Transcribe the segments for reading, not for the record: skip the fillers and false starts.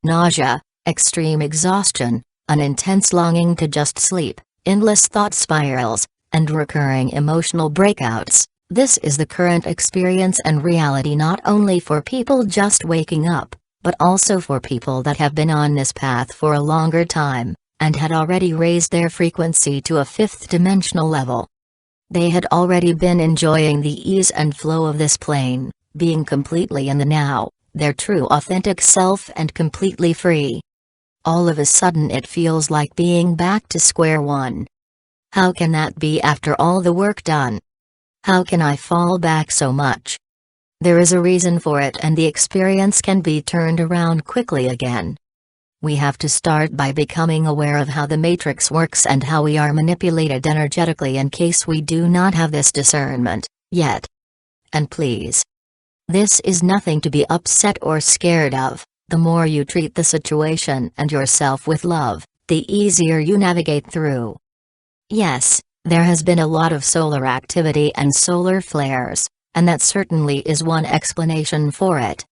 nausea, extreme exhaustion, an intense longing to just sleep, endless thought spirals, and recurring emotional breakouts. This is the current experience and reality not only for people just waking up, but also for people that have been on this path for a longer time, and had already raised their frequency to a fifth-dimensional level. They had already been enjoying the ease and flow of this plane, being completely in the now, their true authentic self and completely free. All of a sudden it feels like being back to square one. How can that be after all the work done? How can I fall back so much? There is a reason for it, and the experience can be turned around quickly again. We have to start by becoming aware of how the matrix works and how we are manipulated energetically in case we do not have this discernment yet. And please, this is nothing to be upset or scared of. The more you treat the situation and yourself with love, the easier you navigate through. Yes, there has been a lot of solar activity and solar flares, and that certainly is one explanation for it.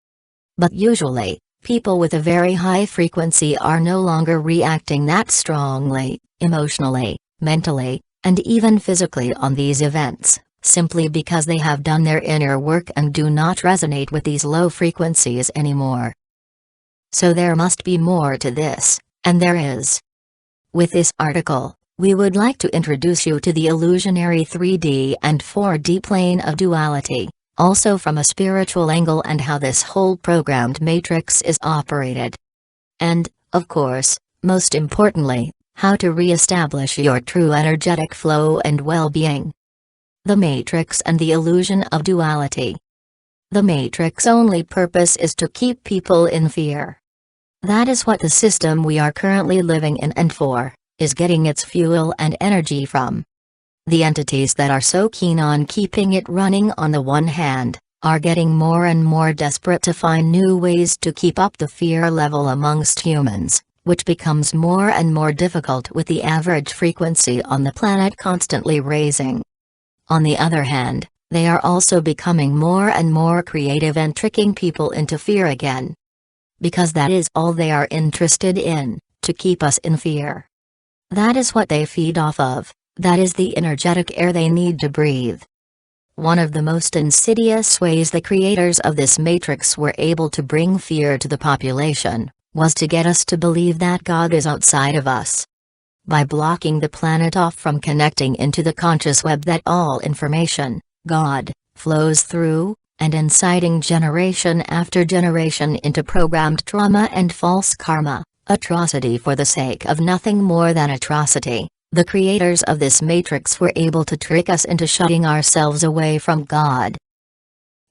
But usually, people with a very high frequency are no longer reacting that strongly, emotionally, mentally, and even physically on these events, simply because they have done their inner work and do not resonate with these low frequencies anymore. So there must be more to this, and there is. With this article, we would like to introduce you to the illusionary 3D and 4D plane of duality, also from a spiritual angle, and how this whole programmed matrix is operated. And, of course, most importantly, how to re-establish your true energetic flow and well-being. The matrix and the illusion of duality. The matrix's only purpose is to keep people in fear. That is what the system we are currently living in and for, is getting its fuel and energy from. The entities that are so keen on keeping it running on the one hand, are getting more and more desperate to find new ways to keep up the fear level amongst humans, which becomes more and more difficult with the average frequency on the planet constantly raising. On the other hand, they are also becoming more and more creative and tricking people into fear again. Because that is all they are interested in, to keep us in fear. That is what they feed off of, that is the energetic air they need to breathe. One of the most insidious ways the creators of this matrix were able to bring fear to the population, was to get us to believe that God is outside of us. By blocking the planet off from connecting into the conscious web that all information, God, flows through, and inciting generation after generation into programmed trauma and false karma, atrocity for the sake of nothing more than atrocity, the creators of this matrix were able to trick us into shutting ourselves away from God.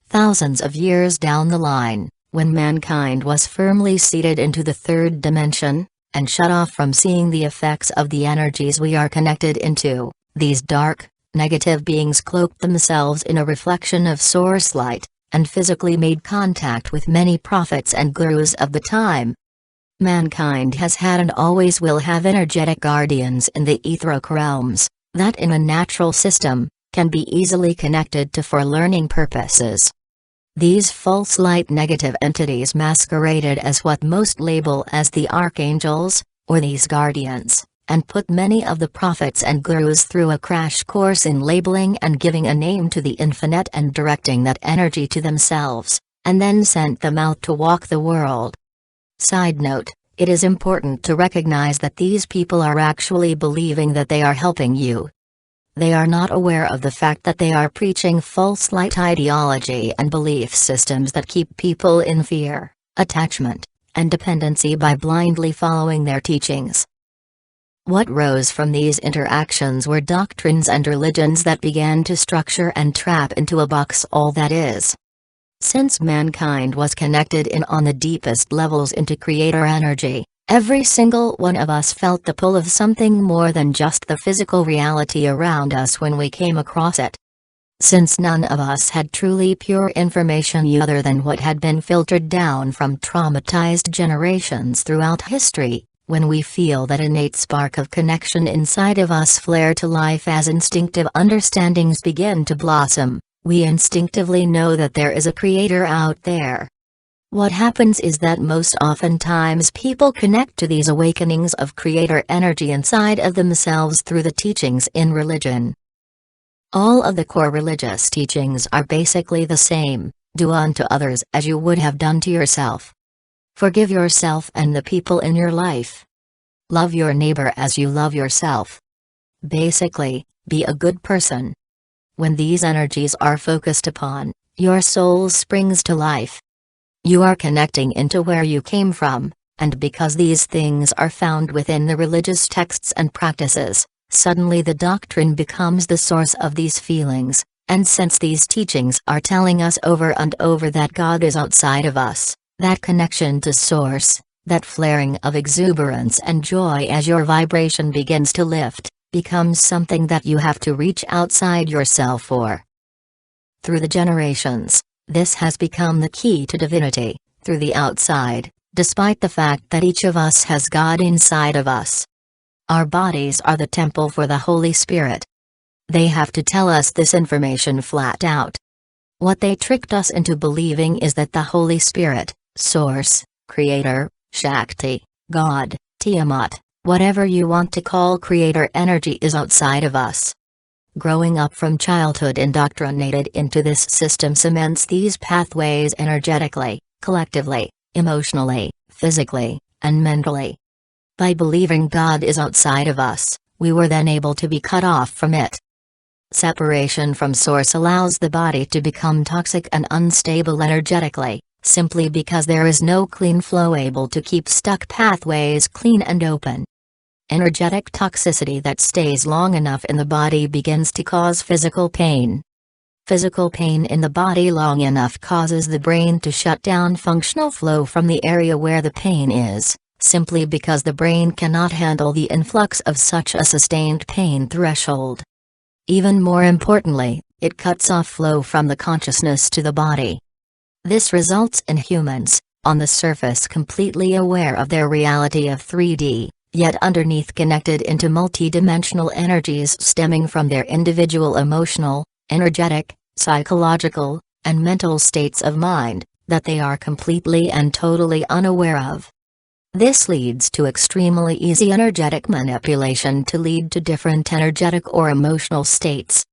Thousands of years down the line, when mankind was firmly seated into the third dimension, and shut off from seeing the effects of the energies we are connected into, these dark, negative beings cloaked themselves in a reflection of source light, and physically made contact with many prophets and gurus of the time. Mankind has had and always will have energetic guardians in the etheric realms, that in a natural system, can be easily connected to for learning purposes. These false light negative entities masqueraded as what most label as the archangels, or these guardians, and put many of the prophets and gurus through a crash course in labeling and giving a name to the infinite and directing that energy to themselves, and then sent them out to walk the world. Side note, it is important to recognize that these people are actually believing that they are helping you. They are not aware of the fact that they are preaching false light ideology and belief systems that keep people in fear, attachment, and dependency by blindly following their teachings. What rose from these interactions were doctrines and religions that began to structure and trap into a box all that is. Since mankind was connected in on the deepest levels into creator energy, every single one of us felt the pull of something more than just the physical reality around us when we came across it. Since none of us had truly pure information other than what had been filtered down from traumatized generations throughout history, when we feel that innate spark of connection inside of us flare to life as instinctive understandings begin to blossom, we instinctively know that there is a creator out there. What happens is that most oftentimes people connect to these awakenings of creator energy inside of themselves through the teachings in religion. All of the core religious teachings are basically the same: do unto others as you would have done to yourself. Forgive yourself and the people in your life. Love your neighbor as you love yourself. Basically, be a good person. When these energies are focused upon, your soul springs to life. You are connecting into where you came from, and because these things are found within the religious texts and practices, suddenly the doctrine becomes the source of these feelings, and since these teachings are telling us over and over that God is outside of us, that connection to Source, that flaring of exuberance and joy as your vibration begins to lift, becomes something that you have to reach outside yourself for. Through the generations, this has become the key to divinity, through the outside, despite the fact that each of us has God inside of us. Our bodies are the temple for the Holy Spirit. They have to tell us this information flat out. What they tricked us into believing is that the Holy Spirit, Source, Creator, Shakti, God, Tiamat, whatever you want to call creator energy, is outside of us. Growing up from childhood indoctrinated into this system cements these pathways energetically, collectively, emotionally, physically, and mentally. By believing God is outside of us, we were then able to be cut off from it. Separation from Source allows the body to become toxic and unstable energetically, simply because there is no clean flow able to keep stuck pathways clean and open. Energetic toxicity that stays long enough in the body begins to cause physical pain. Physical pain in the body long enough causes the brain to shut down functional flow from the area where the pain is, simply because the brain cannot handle the influx of such a sustained pain threshold. Even more importantly, it cuts off flow from the consciousness to the body. This results in humans, on the surface completely aware of their reality of 3D, yet underneath connected into multidimensional energies stemming from their individual emotional, energetic, psychological, and mental states of mind, that they are completely and totally unaware of. This leads to extremely easy energetic manipulation to lead to different energetic or emotional states.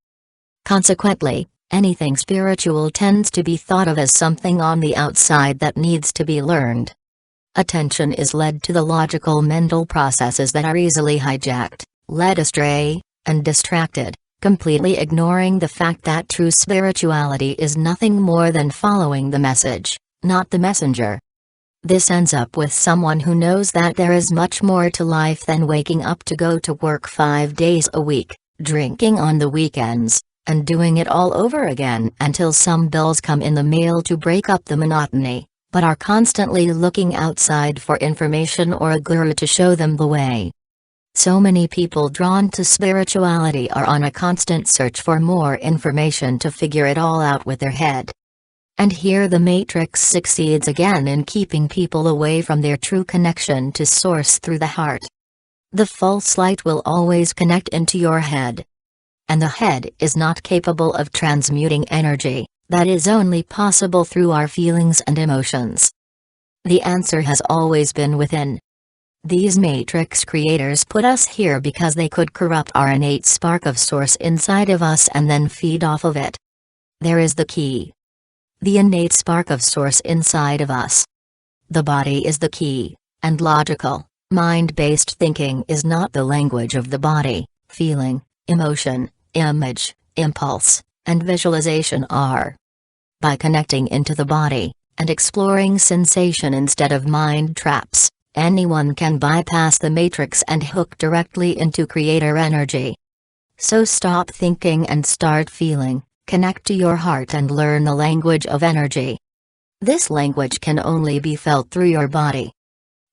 Consequently, anything spiritual tends to be thought of as something on the outside that needs to be learned. Attention is led to the logical mental processes that are easily hijacked, led astray, and distracted, completely ignoring the fact that true spirituality is nothing more than following the message, not the messenger. This ends up with someone who knows that there is much more to life than waking up to go to work 5 days a week, drinking on the weekends, and doing it all over again until some bills come in the mail to break up the monotony, but are constantly looking outside for information or a guru to show them the way. So many people drawn to spirituality are on a constant search for more information to figure it all out with their head. And here the Matrix succeeds again in keeping people away from their true connection to Source through the heart. The false light will always connect into your head. And the head is not capable of transmuting energy. That is only possible through our feelings and emotions. The answer has always been within. These Matrix creators put us here because they could corrupt our innate spark of Source inside of us and then feed off of it. There is the key. The innate spark of Source inside of us. The body is the key, and logical, mind-based thinking is not the language of the body. Feeling, emotion, image, impulse, and visualization are. By connecting into the body, and exploring sensation instead of mind traps, anyone can bypass the matrix and hook directly into creator energy. So stop thinking and start feeling, connect to your heart and learn the language of energy. This language can only be felt through your body.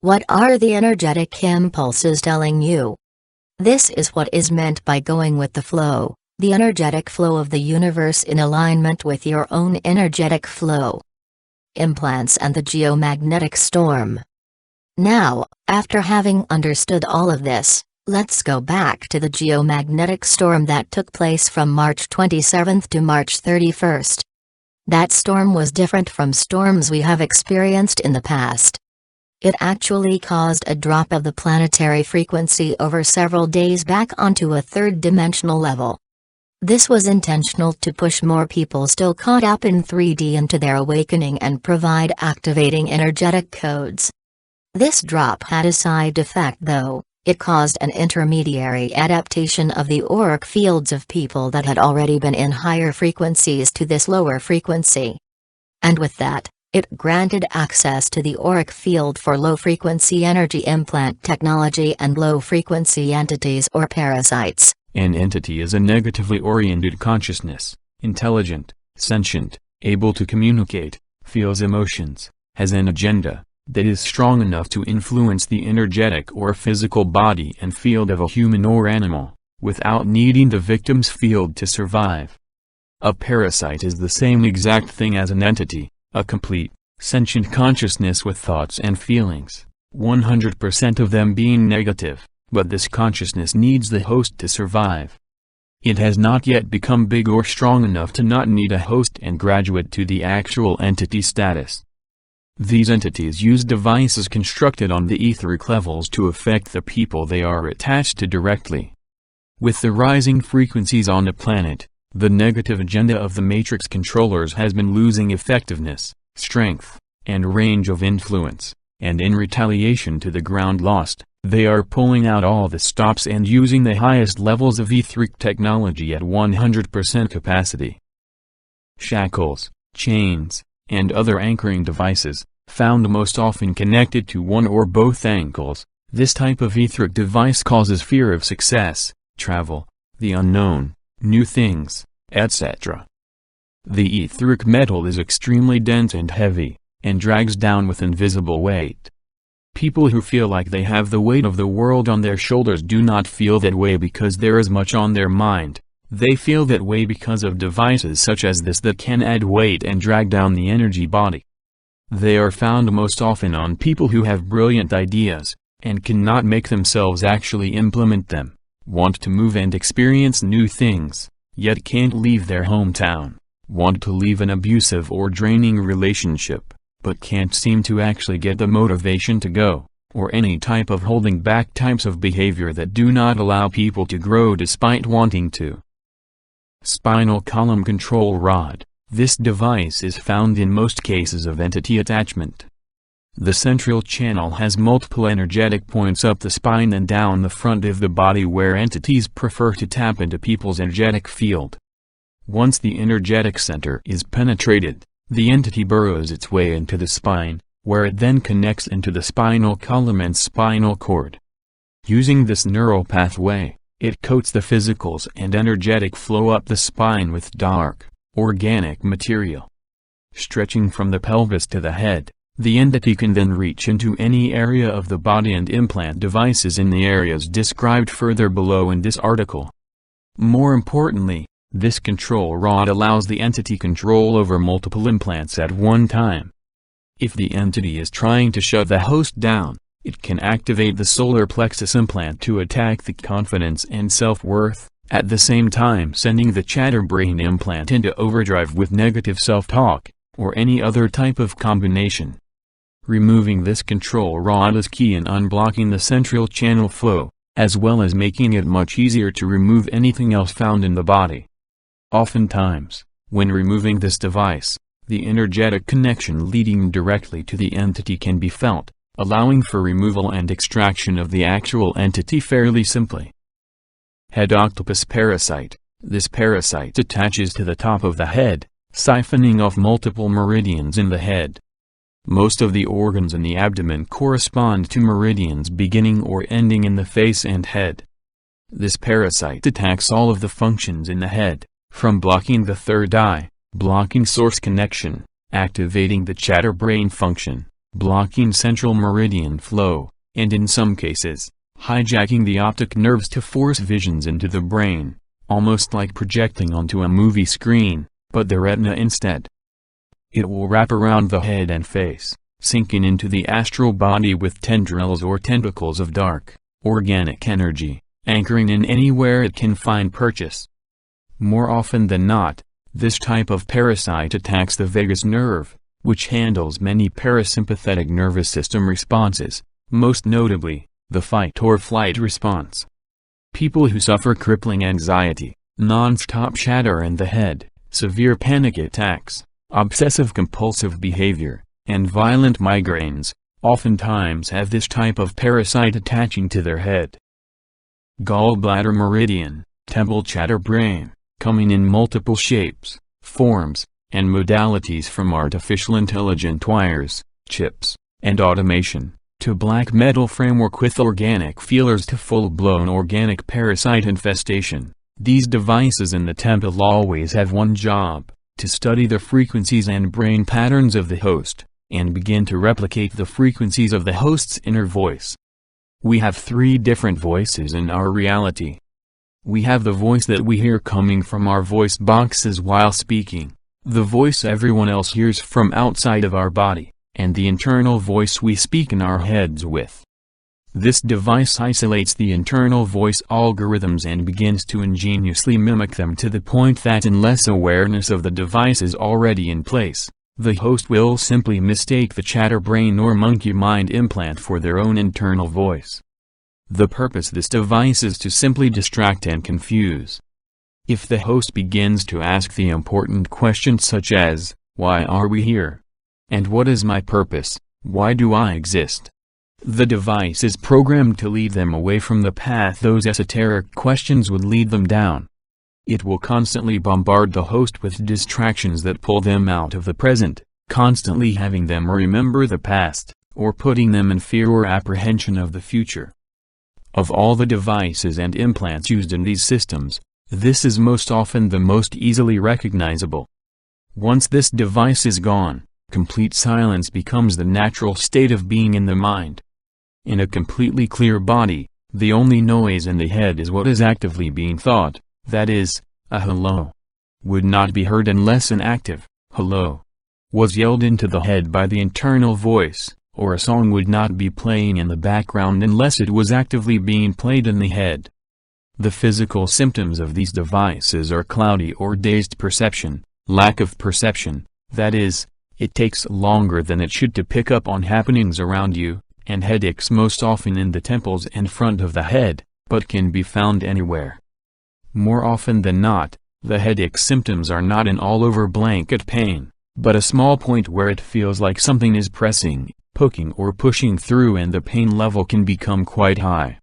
What are the energetic impulses telling you? This is what is meant by going with the flow. The energetic flow of the universe in alignment with your own energetic flow. Implants and the geomagnetic storm. Now, after having understood all of this, let's go back to the geomagnetic storm that took place from March 27 to March 31. That storm was different from storms we have experienced in the past. It actually caused a drop of the planetary frequency over several days back onto a third-dimensional level. This was intentional to push more people still caught up in 3D into their awakening and provide activating energetic codes. This drop had a side effect though. It caused an intermediary adaptation of the auric fields of people that had already been in higher frequencies to this lower frequency. And with that, it granted access to the auric field for low-frequency energy implant technology and low-frequency entities or parasites. An entity is a negatively oriented consciousness, intelligent, sentient, able to communicate, feels emotions, has an agenda, that is strong enough to influence the energetic or physical body and field of a human or animal, without needing the victim's field to survive. A parasite is the same exact thing as an entity, a complete, sentient consciousness with thoughts and feelings, 100% of them being negative, but this consciousness needs the host to survive. It has not yet become big or strong enough to not need a host and graduate to the actual entity status. These entities use devices constructed on the etheric levels to affect the people they are attached to directly. With the rising frequencies on the planet, the negative agenda of the matrix controllers has been losing effectiveness, strength, and range of influence, and in retaliation to the ground lost, they are pulling out all the stops and using the highest levels of etheric technology at 100% capacity. Shackles, chains, and other anchoring devices, found most often connected to one or both ankles. This type of etheric device causes fear of success, travel, the unknown, new things, etc. The etheric metal is extremely dense and heavy, and drags down with invisible weight. People who feel like they have the weight of the world on their shoulders do not feel that way because there is much on their mind. They feel that way because of devices such as this that can add weight and drag down the energy body. They are found most often on people who have brilliant ideas, and cannot make themselves actually implement them, want to move and experience new things, yet can't leave their hometown, want to leave an abusive or draining relationship, but can't seem to actually get the motivation to go, or any type of holding back types of behavior that do not allow people to grow despite wanting to. Spinal column control rod. This device is found in most cases of entity attachment. The central channel has multiple energetic points up the spine and down the front of the body where entities prefer to tap into people's energetic field. Once the energetic center is penetrated, the entity burrows its way into the spine, where it then connects into the spinal column and spinal cord. Using this neural pathway, it coats the physicals and energetic flow up the spine with dark, organic material. Stretching from the pelvis to the head, the entity can then reach into any area of the body and implant devices in the areas described further below in this article. More importantly, this control rod allows the entity control over multiple implants at one time. If the entity is trying to shut the host down, it can activate the solar plexus implant to attack the confidence and self-worth, at the same time sending the chatterbrain implant into overdrive with negative self-talk, or any other type of combination. Removing this control rod is key in unblocking the central channel flow, as well as making it much easier to remove anything else found in the body. Oftentimes, when removing this device, the energetic connection leading directly to the entity can be felt, allowing for removal and extraction of the actual entity fairly simply. Head octopus parasite. This parasite attaches to the top of the head, siphoning off multiple meridians in the head. Most of the organs in the abdomen correspond to meridians beginning or ending in the face and head. This parasite attacks all of the functions in the head, from blocking the third eye, blocking source connection, activating the chatterbrain function, blocking central meridian flow, and in some cases, hijacking the optic nerves to force visions into the brain, almost like projecting onto a movie screen, but the retina instead. It will wrap around the head and face, sinking into the astral body with tendrils or tentacles of dark, organic energy, anchoring in anywhere it can find purchase. More often than not, This type of parasite attacks the vagus nerve, which handles many parasympathetic nervous system responses, most notably, the fight or flight response. People who suffer crippling anxiety, non-stop chatter in the head, severe panic attacks, obsessive-compulsive behavior, and violent migraines, oftentimes have this type of parasite attaching to their head. Gallbladder meridian, temple chatter brain, coming in multiple shapes, forms, and modalities from artificial intelligent wires, chips, and automation, to black metal framework with organic feelers to full-blown organic parasite infestation. These devices in the temple always have one job, to study the frequencies and brain patterns of the host, and begin to replicate the frequencies of the host's inner voice. We have three different voices in our reality. We have the voice that we hear coming from our voice boxes while speaking, the voice everyone else hears from outside of our body, and the internal voice we speak in our heads with. This device isolates the internal voice algorithms and begins to ingeniously mimic them to the point that unless awareness of the device is already in place, the host will simply mistake the chatterbrain or monkey mind implant for their own internal voice. The purpose of this device is to simply distract and confuse. If the host begins to ask the important questions such as, "Why are we here?" and "What is my purpose? Why do I exist?" the device is programmed to lead them away from the path those esoteric questions would lead them down. It will constantly bombard the host with distractions that pull them out of the present, constantly having them remember the past, or putting them in fear or apprehension of the future. Of all the devices and implants used in these systems, this is most often the most easily recognizable. Once this device is gone, complete silence becomes the natural state of being in the mind. In a completely clear body, the only noise in the head is what is actively being thought, that is, a hello would not be heard unless an active hello was yelled into the head by the internal voice, or a song would not be playing in the background unless it was actively being played in the head. The physical symptoms of these devices are cloudy or dazed perception, lack of perception, that is, it takes longer than it should to pick up on happenings around you, and headaches most often in the temples and front of the head, but can be found anywhere. More often than not, the headache symptoms are not an all-over blanket pain, but a small point where it feels like something is pressing, poking or pushing through, and the pain level can become quite high.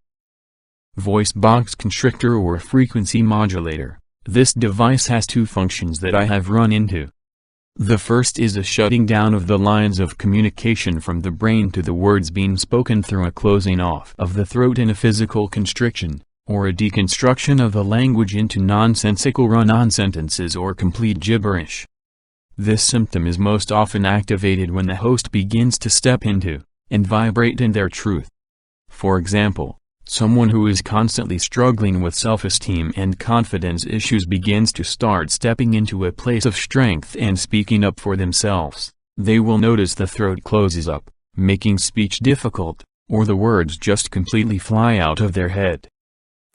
Voice box constrictor or frequency modulator. This device has two functions that I have run into. The first is a shutting down of the lines of communication from the brain to the words being spoken through a closing off of the throat and a physical constriction, or a deconstruction of the language into nonsensical run-on sentences or complete gibberish. This symptom is most often activated when the host begins to step into, and vibrate in their truth. For example, someone who is constantly struggling with self-esteem and confidence issues begins to start stepping into a place of strength and speaking up for themselves. They will notice the throat closes up, making speech difficult, or the words just completely fly out of their head.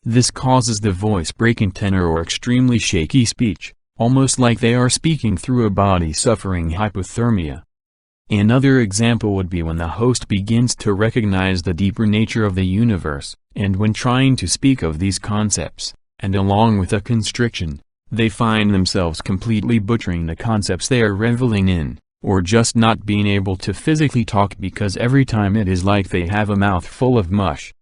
This causes the voice break in tenor or extremely shaky speech, almost like they are speaking through a body suffering hypothermia. Another example would be when the host begins to recognize the deeper nature of the universe, and when trying to speak of these concepts, and along with a constriction, they find themselves completely butchering the concepts they are reveling in, or just not being able to physically talk because every time it is like they have a mouth full of mush.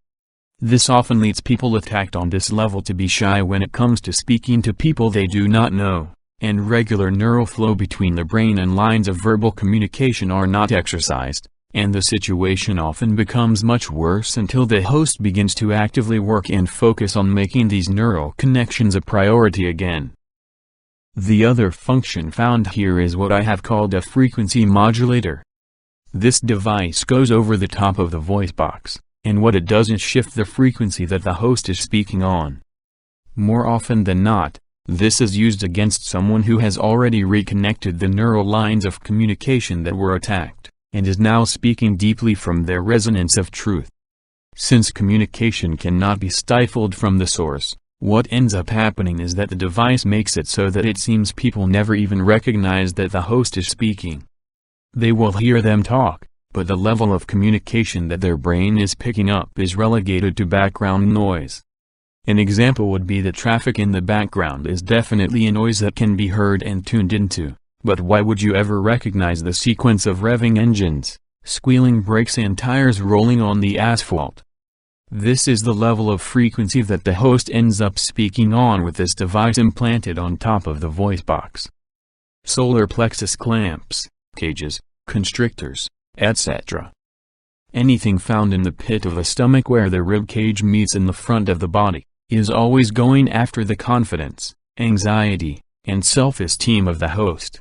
This often leads people attacked on this level to be shy when it comes to speaking to people they do not know, and regular neural flow between the brain and lines of verbal communication are not exercised, and the situation often becomes much worse until the host begins to actively work and focus on making these neural connections a priority again. The other function found here is what I have called a frequency modulator. This device goes over the top of the voice box, and what it does is shift the frequency that the host is speaking on. More often than not, this is used against someone who has already reconnected the neural lines of communication that were attacked, and is now speaking deeply from their resonance of truth. Since communication cannot be stifled from the source, What ends up happening is that the device makes it so that it seems people never even recognize that the host is speaking. They will hear them talk, but the level of communication that their brain is picking up is relegated to background noise. An example would be that traffic in the background is definitely a noise that can be heard and tuned into, but why would you ever recognize the sequence of revving engines, squealing brakes and tires rolling on the asphalt? This is the level of frequency that the host ends up speaking on with this device implanted on top of the voice box. Solar plexus clamps, cages, constrictors, etc. Anything found in the pit of the stomach where the rib cage meets in the front of the body, is always going after the confidence, anxiety, and self-esteem of the host.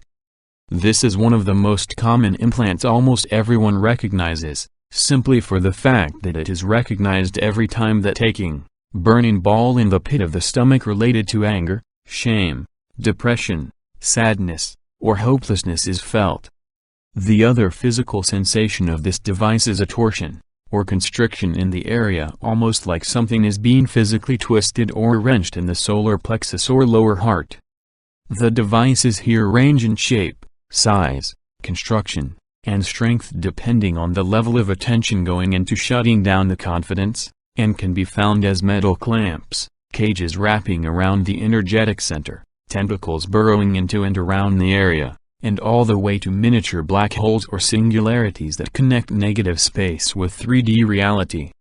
This is one of the most common implants almost everyone recognizes, simply for the fact that it is recognized every time that taking, burning ball in the pit of the stomach related to anger, shame, depression, sadness, or hopelessness is felt. The other physical sensation of this device is a torsion, or constriction in the area, almost like something is being physically twisted or wrenched in the solar plexus or lower heart. The devices here range in shape, size, construction, and strength depending on the level of attention going into shutting down the confidence, and can be found as metal clamps, cages wrapping around the energetic center, tentacles burrowing into and around the area, and all the way to miniature black holes or singularities that connect negative space with 3D reality.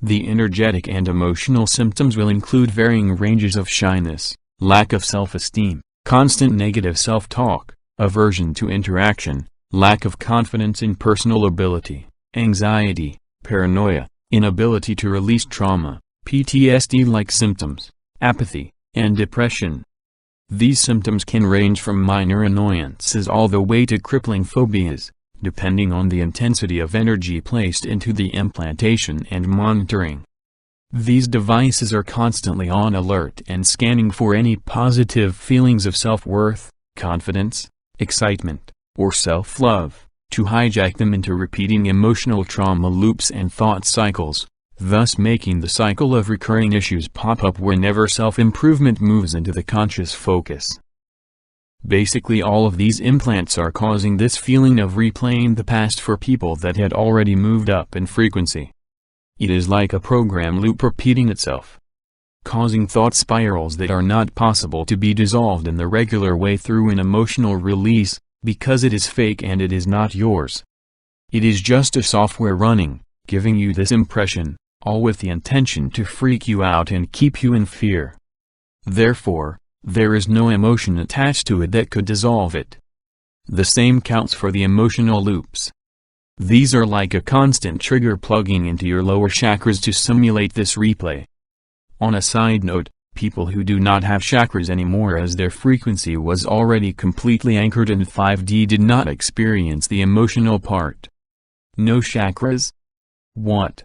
The energetic and emotional symptoms will include varying ranges of shyness, lack of self-esteem, constant negative self-talk, aversion to interaction, lack of confidence in personal ability, anxiety, paranoia, inability to release trauma, PTSD-like symptoms, apathy, and depression. These symptoms can range from minor annoyances all the way to crippling phobias, depending on the intensity of energy placed into the implantation and monitoring. These devices are constantly on alert and scanning for any positive feelings of self-worth, confidence, excitement, or self-love, to hijack them into repeating emotional trauma loops and thought cycles, thus making the cycle of recurring issues pop up whenever self-improvement moves into the conscious focus. Basically all of these implants are causing this feeling of replaying the past for people that had already moved up in frequency. It is like a program loop repeating itself, causing thought spirals that are not possible to be dissolved in the regular way through an emotional release, because it is fake and it is not yours. It is just a software running, giving you this impression, all with the intention to freak you out and keep you in fear. Therefore, there is no emotion attached to it that could dissolve it. The same counts for the emotional loops. These are like a constant trigger plugging into your lower chakras to simulate this replay. On a side note, people who do not have chakras anymore as their frequency was already completely anchored in 5D did not experience the emotional part. No chakras? What?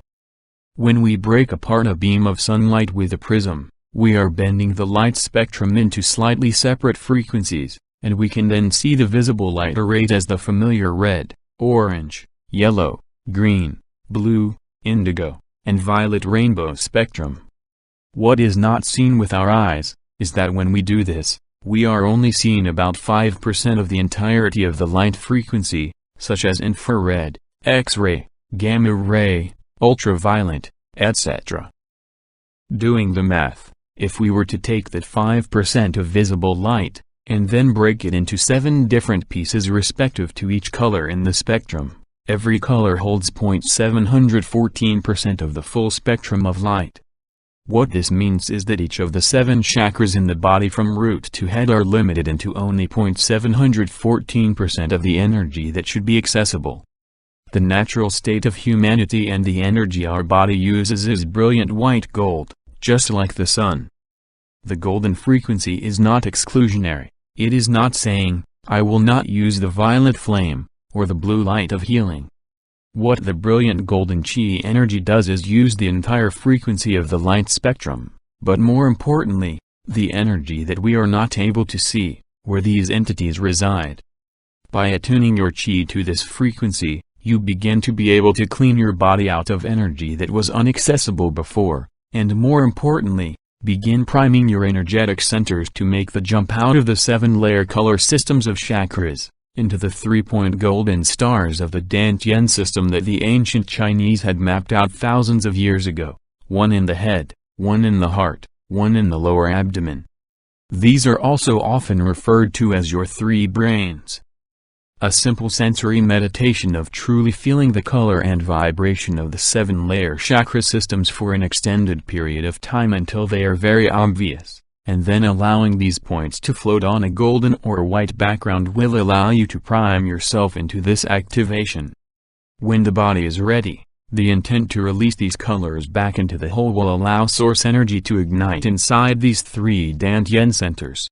When we break apart a beam of sunlight with a prism, we are bending the light spectrum into slightly separate frequencies, and we can then see the visible light arrayed as the familiar red, orange, yellow, green, blue, indigo, and violet rainbow spectrum. What is not seen with our eyes, is that when we do this, we are only seeing about 5% of the entirety of the light frequency, such as infrared, X-ray, gamma ray, ultraviolet, etc. Doing the math, if we were to take that 5% of visible light, and then break it into 7 different pieces respective to each color in the spectrum, every color holds 0.714% of the full spectrum of light. What this means is that each of the 7 chakras in the body from root to head are limited into only 0.714% of the energy that should be accessible. The natural state of humanity and the energy our body uses is brilliant white gold, just like the sun. The golden frequency is not exclusionary. It is not saying, I will not use the violet flame, or the blue light of healing. What the brilliant golden chi energy does is use the entire frequency of the light spectrum, but more importantly, the energy that we are not able to see, where these entities reside. By attuning your chi to this frequency, you begin to be able to clean your body out of energy that was inaccessible before, and more importantly, Begin priming your energetic centers to make the jump out of the 7-layer color systems of chakras, into the 3-point golden stars of the Dantian system that the ancient Chinese had mapped out thousands of years ago, one in the head, one in the heart, one in the lower abdomen. These are also often referred to as your 3 brains. A simple sensory meditation of truly feeling the color and vibration of the 7-layer chakra systems for an extended period of time until they are very obvious, and then allowing these points to float on a golden or white background will allow you to prime yourself into this activation. When the body is ready, the intent to release these colors back into the whole will allow source energy to ignite inside these 3 Dantian centers.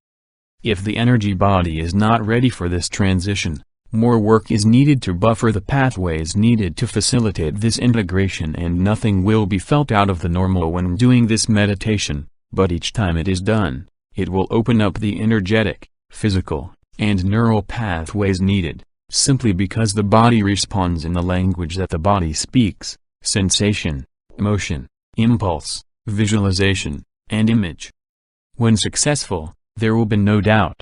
If the energy body is not ready for this transition, more work is needed to buffer the pathways needed to facilitate this integration, and nothing will be felt out of the normal when doing this meditation, but each time it is done, it will open up the energetic, physical, and neural pathways needed, simply because the body responds in the language that the body speaks: sensation, emotion, impulse, visualization, and image. When successful, there will be no doubt.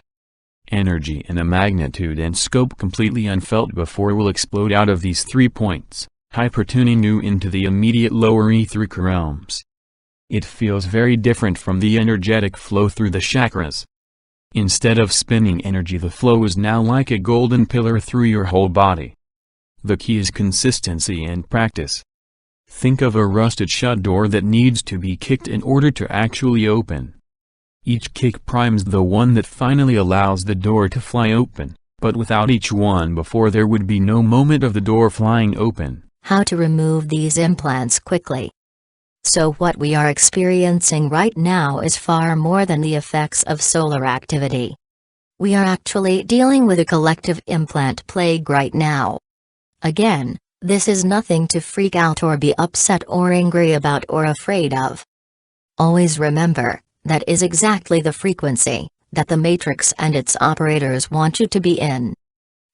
Energy in a magnitude and scope completely unfelt before will explode out of these 3 points, hypertuning you into the immediate lower etheric realms. It feels very different from the energetic flow through the chakras. Instead of spinning energy, the flow is now like a golden pillar through your whole body. The key is consistency and practice. Think of a rusted shut door that needs to be kicked in order to actually open. Each kick primes the one that finally allows the door to fly open, but without each one before there would be no moment of the door flying open. How to remove these implants quickly. So what we are experiencing right now is far more than the effects of solar activity. We are actually dealing with a collective implant plague right now. Again, this is nothing to freak out or be upset or angry about or afraid of. Always remember, that is exactly the frequency that the Matrix and its operators want you to be in.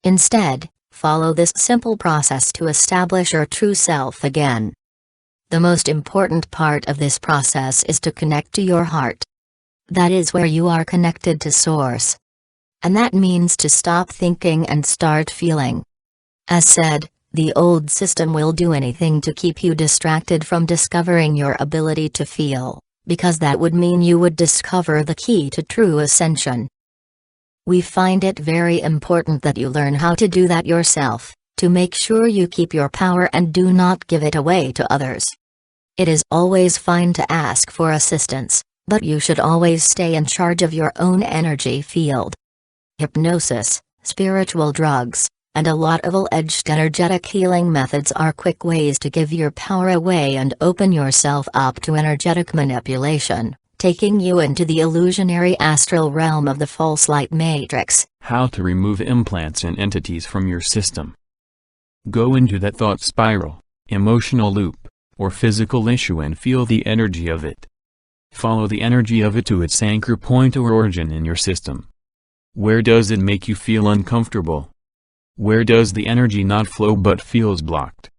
Instead, follow this simple process to establish your true self again. The most important part of this process is to connect to your heart. That is where you are connected to Source. And that means to stop thinking and start feeling. As said, the old system will do anything to keep you distracted from discovering your ability to feel, because that would mean you would discover the key to true ascension. We find it very important that you learn how to do that yourself, to make sure you keep your power and do not give it away to others. It is always fine to ask for assistance, but you should always stay in charge of your own energy field. Hypnosis, spiritual drugs, and a lot of edged energetic healing methods are quick ways to give your power away and open yourself up to energetic manipulation, taking you into the illusionary astral realm of the false light matrix. How to remove implants and entities from your system. Go into that thought spiral, emotional loop, or physical issue and feel the energy of it. Follow the energy of it to its anchor point or origin in your system. Where does it make you feel uncomfortable? Where does the energy not flow but feels blocked?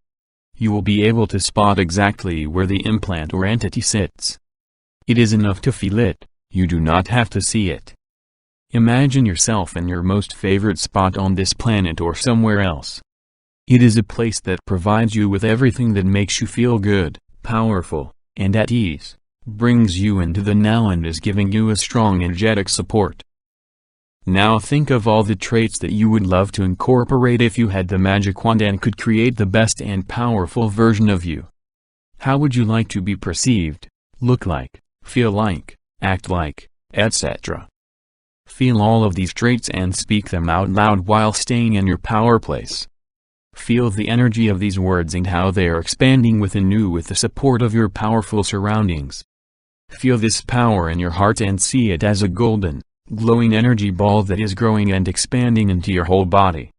You will be able to spot exactly where the implant or entity sits. It is enough to feel it, you do not have to see it. Imagine yourself in your most favorite spot on this planet or somewhere else. It is a place that provides you with everything that makes you feel good, powerful, and at ease, brings you into the now and is giving you a strong energetic support. Now think of all the traits that you would love to incorporate if you had the magic wand and could create the best and powerful version of you. How would you like to be perceived, look like, feel like, act like, etc.? Feel all of these traits and speak them out loud while staying in your power place. Feel the energy of these words and how they are expanding within you with the support of your powerful surroundings. Feel this power in your heart and see it as a golden, glowing energy ball that is growing and expanding into your whole body.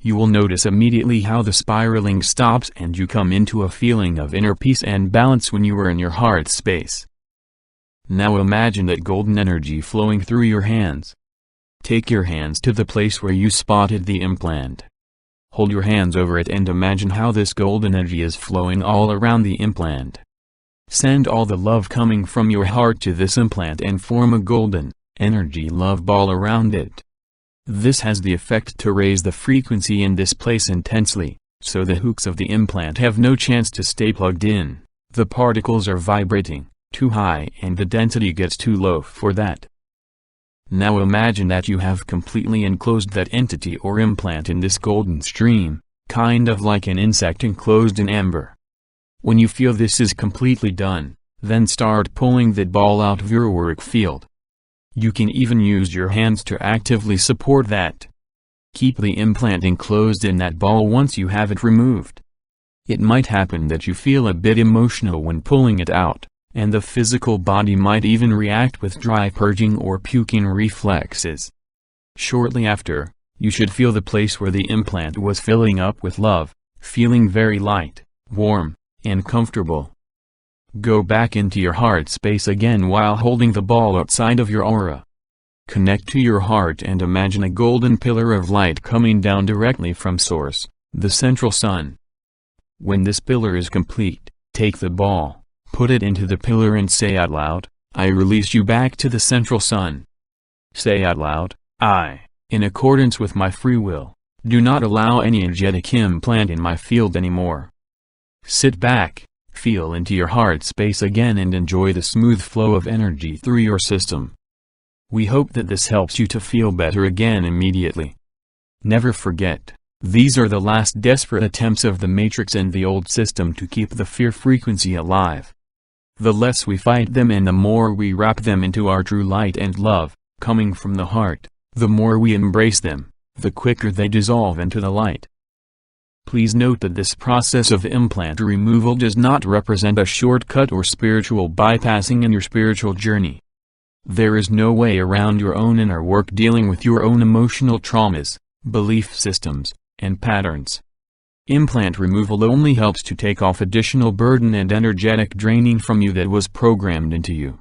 You will notice immediately how the spiraling stops and you come into a feeling of inner peace and balance when you are in your heart space. Now imagine that golden energy flowing through your hands. Take your hands to the place where you spotted the implant. Hold your hands over it and imagine how this golden energy is flowing all around the implant. Send all the love coming from your heart to this implant and form a golden, energy love ball around it. This has the effect to raise the frequency in this place intensely, so the hooks of the implant have no chance to stay plugged in. The particles are vibrating too high and the density gets too low for that. Now imagine that you have completely enclosed that entity or implant in this golden stream, kind of like an insect enclosed in amber. When you feel this is completely done, then start pulling that ball out of your work field. You can even use your hands to actively support that. Keep the implant enclosed in that ball once you have it removed. It might happen that you feel a bit emotional when pulling it out, and the physical body might even react with dry purging or puking reflexes. Shortly after, you should feel the place where the implant was filling up with love, feeling very light, warm, and comfortable. Go back into your heart space again while holding the ball outside of your aura. Connect to your heart and imagine a golden pillar of light coming down directly from Source, the central sun. When this pillar is complete, take the ball, put it into the pillar and say out loud, "I release you back to the central sun." Say out loud, "I, in accordance with my free will, do not allow any energetic implant in my field anymore." Sit back, feel into your heart space again and enjoy the smooth flow of energy through your system. We hope that this helps you to feel better again immediately. Never forget, these are the last desperate attempts of the Matrix and the old system to keep the fear frequency alive. The less we fight them and the more we wrap them into our true light and love, coming from the heart, the more we embrace them, the quicker they dissolve into the light. Please note that this process of implant removal does not represent a shortcut or spiritual bypassing in your spiritual journey. There is no way around your own inner work dealing with your own emotional traumas, belief systems, and patterns. Implant removal only helps to take off additional burden and energetic draining from you that was programmed into you.